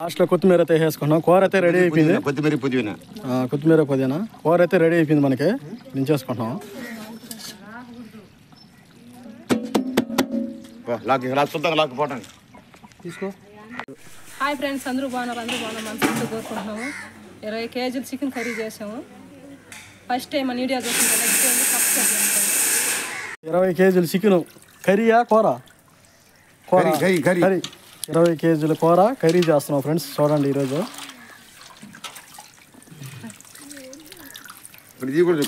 లాస్ట్లో కొత్తిమీర అయితే వేసుకున్నాం. కూర అయితే రెడీ అయిపోయింది. కొత్తిమీర పుదీనా కూర అయితే రెడీ అయిపోయింది. మనకి దించేసుకుంటున్నాం. తీసుకో. హాయ్ ఫ్రెండ్స్, అందరూ బాగున్నారు. మనసు కోరుకుంటున్నాము. 20 కేజీలు చికెన్ కర్రీ చేసాము. ఫస్ట్ టైం మన వీడియో చూసుకుంటాం. 20 కేజీలు చికెన్ కర్రీయా కూర? కర్రీ. 20 కేజీల కూర కర్రీ చేస్తున్నాం ఫ్రెండ్స్. చూడండి ఈరోజు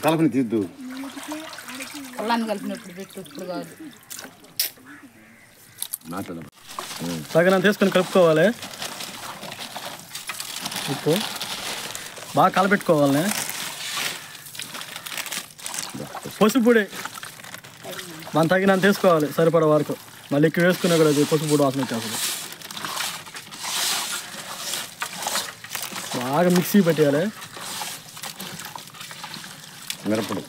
కలపని తీద్దు. తగినంత తీసుకొని కలుపుకోవాలి. ఉప్పు బాగా కలపెట్టుకోవాలి. పసుపుడి మనం తగినంత వేసుకోవాలి, సరిపడే వరకు. మళ్ళీ ఎక్కువ వేసుకునే కూడా పసుపుడు వాసన వచ్చేస్తుంది. బాగా మిక్సీ పెట్టేయాలి. మిరపడు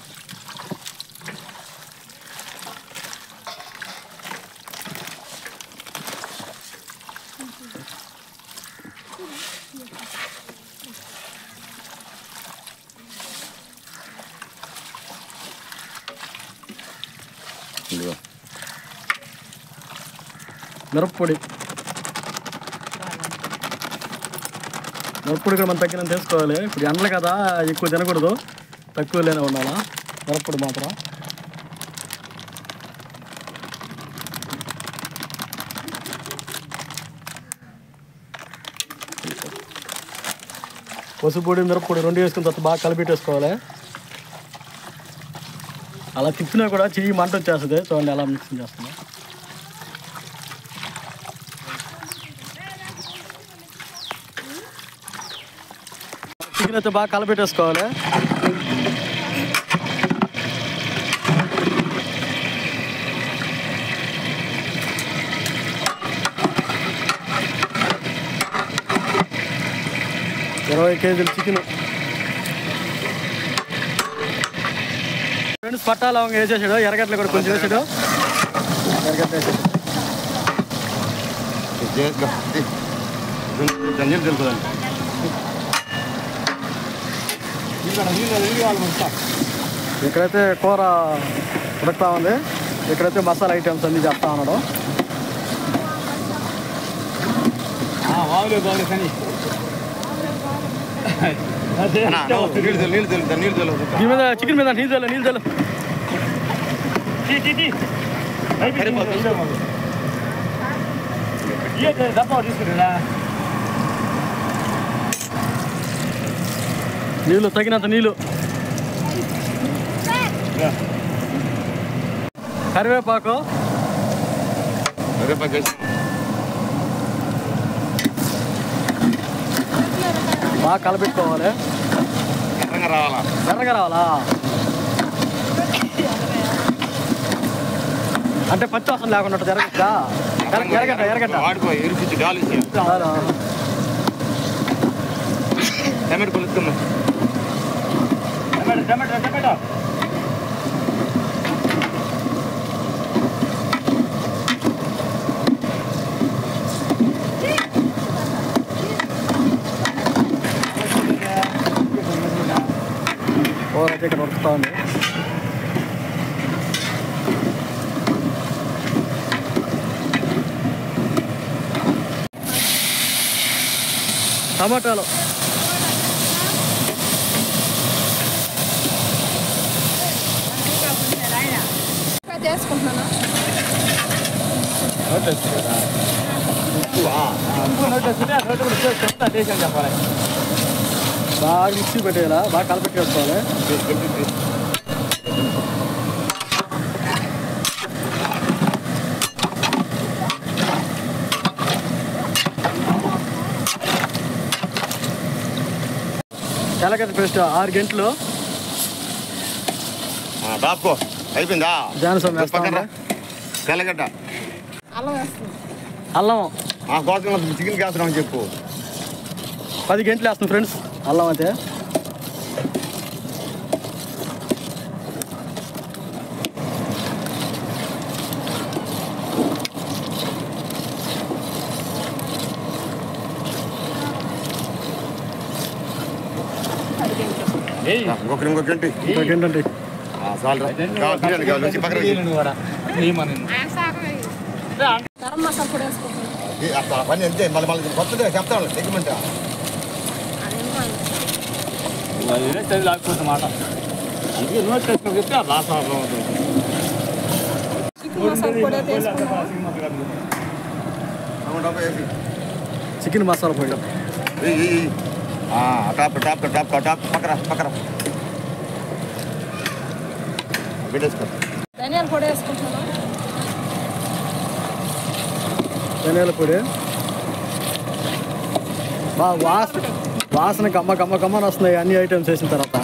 మిరప్పొడి కూడా మనం తగ్గినంత వేసుకోవాలి. ఇప్పుడు ఎండలు కదా, ఎక్కువ తినకూడదు, తక్కువలోనే ఉండాలా. మిరప్పొడి మాత్రం పసుపొడి మిరప్పొడి 2 వేసుకున్న తర్వాత బాగా కలిపెట్టేసుకోవాలి. అలా తిప్పినా కూడా చెయ్యి మంట వచ్చేస్తుంది. చూడండి ఎలా మిక్సింగ్ చేస్తున్నా. చికెన్ అయితే బాగా కలపెట్టేసుకోవాలి. ఇరవై కేజీలు చికెన్ ఫ్రెండ్స్. పట్టా లవంగా వేసేసాడు. ఎర్రగడ్డలు కూడా కొంచెం వేసాడు. ఎర్రగడ్డ వేసాడు. ఇక్కడైతే కూర ఉడుకుతా ఉంది. ఇక్కడైతే మసాలా ఐటమ్స్ అన్నీ చేస్తా ఉన్నాడు. మీద చికెన్ మీద నీళ్ళు నీళ్ళు తగినంత నీళ్ళు. కరివేపాకు బాగా కలపెట్టుకోవాలి. ఎర్రగా రావాలా అంటే పచ్చి వాసన లేకుండా ఎర్రగడ్డ టమాటో కూర అయితే ఇక్కడ ఉడుకుతా ఉంది. టమాటాలు బాగా మిక్సీ పెట్టేయాలా, బాగా కలపెట్టేసుకోవాలి. తెల్లగడ్డ పేస్ట్ 6 గంటలు అయిపోయిందా? తెల్లగడ్డ అల్లం కోసం చికెన్ వేస్తున్నాం చెప్పు. 10 గంటలు వేస్తాం ఫ్రెండ్స్ అల్లం అయితే. ఇంకొకటి ఏంటంటే చాలు బిర్యానీ కావాలి వచ్చి పక్కన గరం మసాలా పొడి వేసుకుంటున్నాం. పని అంతే మళ్ళీ మళ్ళీ కొత్తదే చెప్తాను సెగ్మెంట్ లేకపోతే మాట అందుకే నోట్ చేసుకుని చెప్తే లాస్ట్ చికెన్ మసాలా పొడి అయితే వేసుకున్నాం. చికెన్ మసాలా పొడి టాప్ టాప్ టాప్ టాప్ పక్కన పెట్టేసుకో ధనియాల పొడి వేసుకుంటున్నాం. ధనియాల పొడి బాగా వాసన గమ్మని వస్తున్నాయి అన్ని ఐటమ్స్ వేసిన తర్వాత.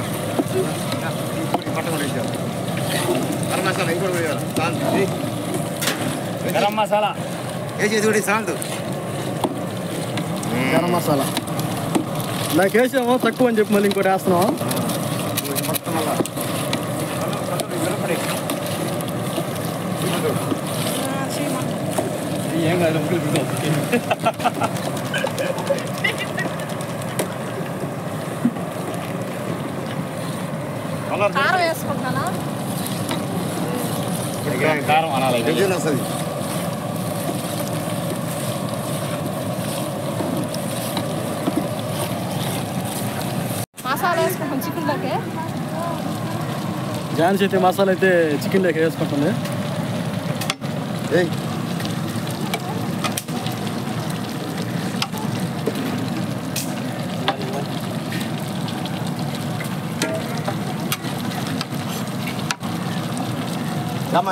గరం మసాలా వేసేది కూడా సాల్ట్ గరం మసాలా నాకు వేసాము తక్కువ అని చెప్పి మళ్ళీ ఇంకోటి వేస్తున్నాం. ఏం కాదు కారం వేసుకుంటున్నాను. కారం అనాలి వస్తుంది. మసాలా వేసుకుంటాం చికెన్లోకి. ఝాన్సీ అయితే మసాలా అయితే చికెన్లోకి వేసుకుంటుంది.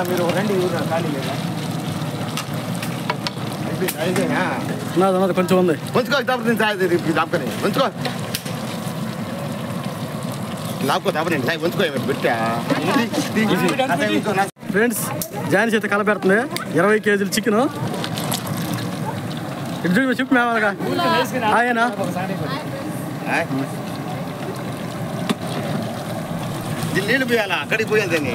మీరు రండి ఖాళీ లేదా నాది కొంచెం ఉంది. ఉంచుకో దాపుకొని ఉంచుకో లాక్కో దాపని ఉంచుకో పెట్టా. ఫ్రెండ్స్ ఝాన్సీ అయితే కలపెడుతుంది 20 కేజీలు చికెన్. ఇటు చూడు చెప్పు మేమగా ఆయనా నీళ్ళు పోయాలా అక్కడికి పోయేదని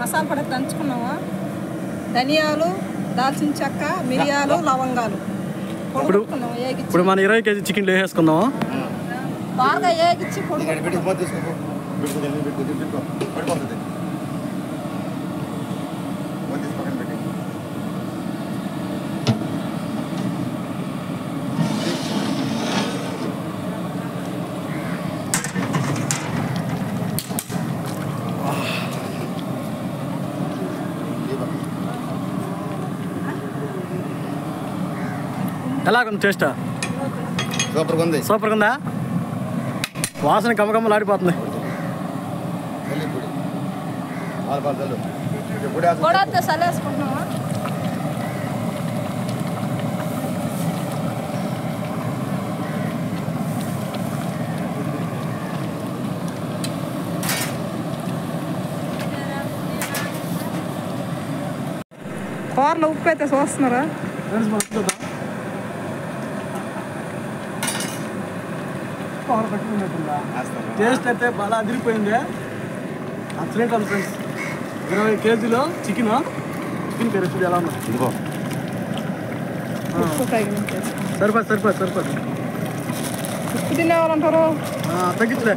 మసాలా పొడి దంచుకున్నాము. ధనియాలు, దాల్చిన చెక్క, మిరియాలు, లవంగాలు పొడుకున్నాము. ఇప్పుడు మనం 20 కేజీ చికెన్లు వేసేసుకుందాము. బాగా ఏగిచ్చి పొడి ఎలాగుంది టేస్ట్? సూపర్గా ఉందా? వాసన గమ్మగమ్మలు ఆడిపోతుంది. పొడి చల్లేసుకుంటున్నాము. కూరలో ఉప్పు అయితే చూస్తున్నారా? టేస్ట్ అయితే బాగా అదిరిపోయింది. అసలేంటి ఫ్రెండ్స్ 20 కేజీలో చికెన్ కర్రీ చూడు ఎలా ఉన్నా. సరిపోదు ఉప్పు తినేవాళ్ళంటారు. తగ్గించలే.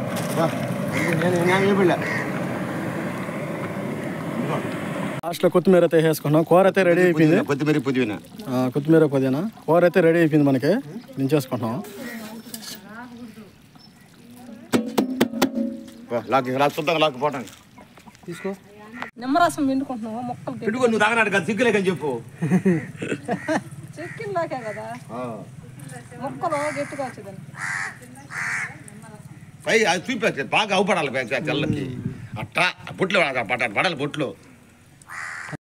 లాస్ట్లో కొత్తిమీర అయితే వేసుకున్నాం. కూర అయితే రెడీ అయిపోయింది. కొత్తిమీర పుదీనా కూర అయితే రెడీ అయిపోయింది. మనకి దించేసుకుంటున్నాం. తీసుకో. నిమ్మరసం పిండుకుంటున్నాము. మొక్కలు పెట్టుకో. నువ్వు తాగనాడు కదా సిగ్గులేకని చెప్పు. చికెన్లాకే కదా మొక్కలు గట్టిగా వచ్చేదాన్ని. పై అది చూపి బాగా అవుపడాలి తెల్లకి అట్టా బొట్లు పడాలి బొట్లు.